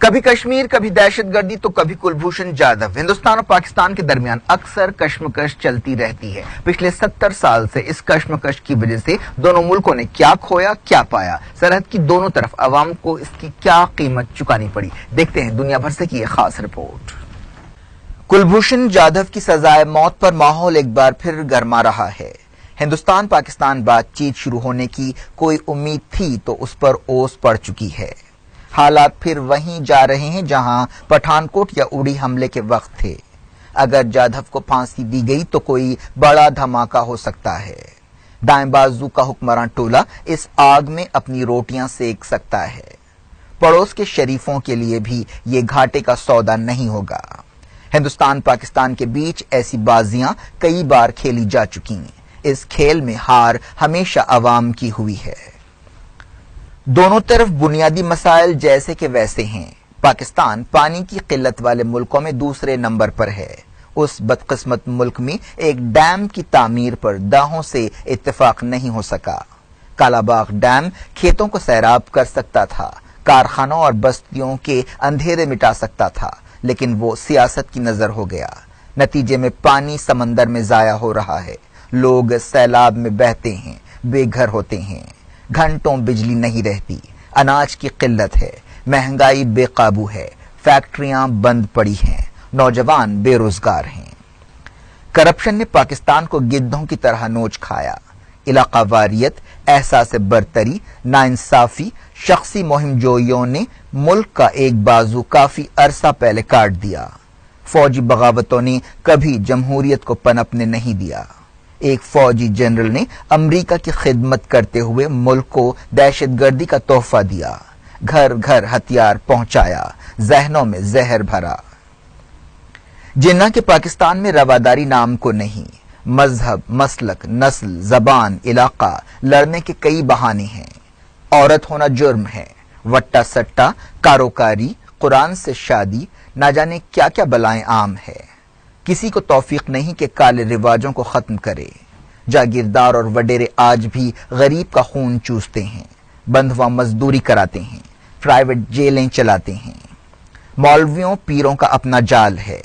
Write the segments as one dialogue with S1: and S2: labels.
S1: کبھی کشمیر، کبھی دہشت گردی تو کبھی کلبھوشن جادھو۔ ہندوستان اور پاکستان کے درمیان اکثر کشمکش چلتی رہتی ہے۔ پچھلے 70 سال سے اس کشمکش کی وجہ سے دونوں ملکوں نے کیا کھویا، کیا پایا، سرحد کی دونوں طرف عوام کو اس کی کیا قیمت چکانی پڑی، دیکھتے ہیں دنیا بھر سے کی یہ خاص رپورٹ۔ کلبھوشن جادھو کی سزائے موت پر ماحول ایک بار پھر گرما رہا ہے۔ ہندوستان پاکستان بات چیت شروع ہونے کی کوئی امید تھی تو اس پر اوس پڑ چکی ہے۔ حالات پھر وہیں جا رہے ہیں جہاں پٹھان کوٹ یا اڑی حملے کے وقت تھے۔ اگر جادھو کو پھانسی دی گئی تو کوئی بڑا دھماکہ ہو سکتا ہے۔ دائیں بازو کا حکمراں ٹولہ اس آگ میں اپنی روٹیاں سیک سکتا ہے۔ پڑوس کے شریفوں کے لیے بھی یہ گھاٹے کا سودا نہیں ہوگا۔ ہندوستان پاکستان کے بیچ ایسی بازیاں کئی بار کھیلی جا چکی ہیں۔ اس کھیل میں ہار ہمیشہ عوام کی ہوئی ہے۔ دونوں طرف بنیادی مسائل جیسے کہ ویسے ہیں۔ پاکستان پانی کی قلت والے ملکوں میں دوسرے نمبر پر ہے۔ اس بدقسمت ملک میں ایک ڈیم کی تعمیر پر دہوں سے اتفاق نہیں ہو سکا۔ کالا باغ ڈیم کھیتوں کو سیراب کر سکتا تھا، کارخانوں اور بستیوں کے اندھیرے مٹا سکتا تھا، لیکن وہ سیاست کی نظر ہو گیا۔ نتیجے میں پانی سمندر میں ضائع ہو رہا ہے، لوگ سیلاب میں بہتے ہیں، بے گھر ہوتے ہیں، گھنٹوں بجلی نہیں رہتی، اناج کی قلت ہے، مہنگائی بے قابو ہے، فیکٹریاں بند پڑی ہیں، نوجوان بے روزگار ہیں۔ کرپشن نے پاکستان کو گدھوں کی طرح نوچ کھایا۔ علاقہ واریت، احساس برتری، ناانصافی، شخصی مہم جوئیوں نے ملک کا ایک بازو کافی عرصہ پہلے کاٹ دیا۔ فوجی بغاوتوں نے کبھی جمہوریت کو پنپنے نہیں دیا۔ ایک فوجی جنرل نے امریکہ کی خدمت کرتے ہوئے ملک کو دہشت گردی کا تحفہ دیا، گھر گھر ہتھیار پہنچایا، ذہنوں میں زہر بھرا۔ جنہ کے پاکستان میں رواداری نام کو نہیں، مذہب، مسلک، نسل، زبان، علاقہ، لڑنے کے کئی بہانے ہیں۔ عورت ہونا جرم ہے، وٹا سٹا، کاروکاری، قرآن سے شادی، نہ جانے کیا کیا بلائیں عام ہے۔ کسی کو توفیق نہیں کہ کالے رواجوں کو ختم کرے۔ جاگیردار اور وڈیرے آج بھی غریب کا خون چوستے ہیں، بندھوا مزدوری کراتے ہیں، پرائیویٹ جیلیں چلاتے ہیں۔ مولویوں پیروں کا اپنا جال ہے،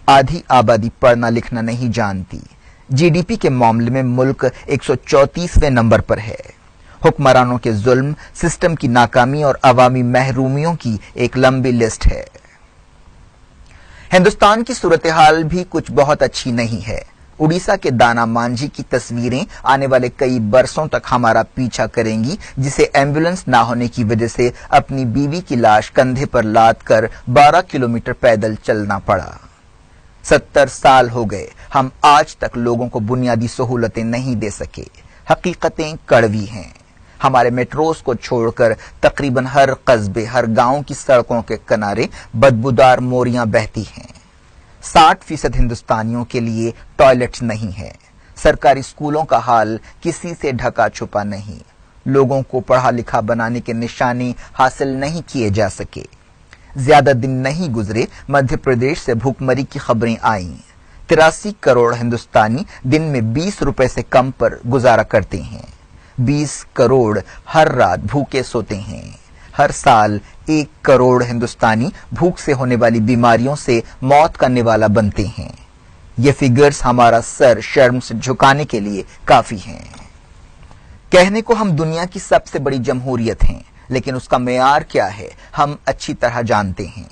S1: آدھی آبادی پڑھنا لکھنا نہیں جانتی۔ جی ڈی پی کے معاملے میں ملک 134ویں نمبر پر ہے۔ حکمرانوں کے ظلم، سسٹم کی ناکامی اور عوامی محرومیوں کی ایک لمبی لسٹ ہے۔ ہندوستان کی صورتحال بھی کچھ بہت اچھی نہیں ہے۔ اڑیسہ کے دانا مانجھی کی تصویریں آنے والے کئی برسوں تک ہمارا پیچھا کریں گی، جسے ایمبولینس نہ ہونے کی وجہ سے اپنی بیوی کی لاش کندھے پر لاد کر 12 کلومیٹر پیدل چلنا پڑا۔ 70 سال ہو گئے، ہم آج تک لوگوں کو بنیادی سہولتیں نہیں دے سکے۔ حقیقتیں کڑوی ہیں۔ ہمارے میٹروز کو چھوڑ کر تقریباً ہر قصبے، ہر گاؤں کی سڑکوں کے کنارے بدبودار موریاں بہتی ہیں۔ 60% ہندوستانیوں کے لیے ٹوائلٹس نہیں ہیں۔ سرکاری اسکولوں کا حال کسی سے ڈھکا چھپا نہیں۔ لوگوں کو پڑھا لکھا بنانے کے نشانے حاصل نہیں کیے جا سکے۔ زیادہ دن نہیں گزرے، مدھیہ پردیش سے بھوک مری کی خبریں آئیں۔ 83 کروڑ ہندوستانی دن میں 20 روپے سے کم پر گزارا کرتے ہیں۔ 20 کروڑ ہر رات بھوکے سوتے ہیں۔ ہر سال 1 کروڑ ہندوستانی بھوک سے ہونے والی بیماریوں سے موت کا نوالا بنتے ہیں۔ یہ فگرز ہمارا سر شرم سے جھکانے کے لیے کافی ہیں۔ کہنے کو ہم دنیا کی سب سے بڑی جمہوریت ہیں، لیکن اس کا معیار کیا ہے ہم اچھی طرح جانتے ہیں۔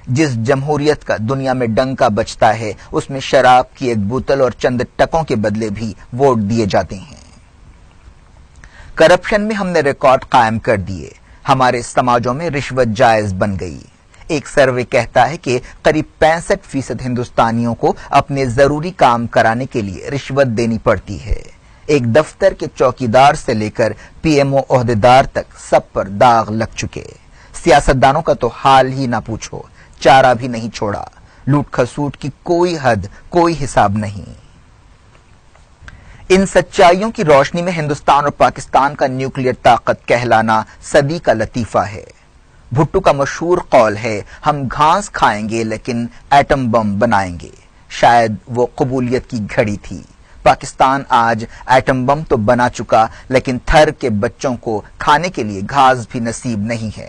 S1: جس جمہوریت کا دنیا میں ڈنکا بجتا ہے، اس میں شراب کی ایک بوتل اور چند ٹکوں کے بدلے بھی ووٹ دیے جاتے ہیں۔ کرپشن میں ہم نے ریکارڈ قائم کر دیے۔ ہمارے سماجوں میں رشوت جائز بن گئی۔ ایک سروے کہتا ہے کہ قریب 65% ہندوستانیوں کو اپنے ضروری کام کرانے کے لیے رشوت دینی پڑتی ہے۔ ایک دفتر کے چوکیدار سے لے کر پی ایم او عہدیدار تک سب پر داغ لگ چکے۔ سیاستدانوں کا تو حال ہی نہ پوچھو، چارہ بھی نہیں چھوڑا۔ لوٹ کھسوٹ کی کوئی حد، کوئی حساب نہیں۔ ان سچائیوں کی روشنی میں ہندوستان اور پاکستان کا نیوکلیئر طاقت کہلانا صدی کا لطیفہ ہے۔ بھٹو کا مشہور قول ہے، ہم گھاس کھائیں گے لیکن ایٹم بم بنائیں گے۔ شاید وہ قبولیت کی گھڑی تھی۔ پاکستان آج ایٹم بم تو بنا چکا، لیکن تھر کے بچوں کو کھانے کے لیے گھاس بھی نصیب نہیں ہے۔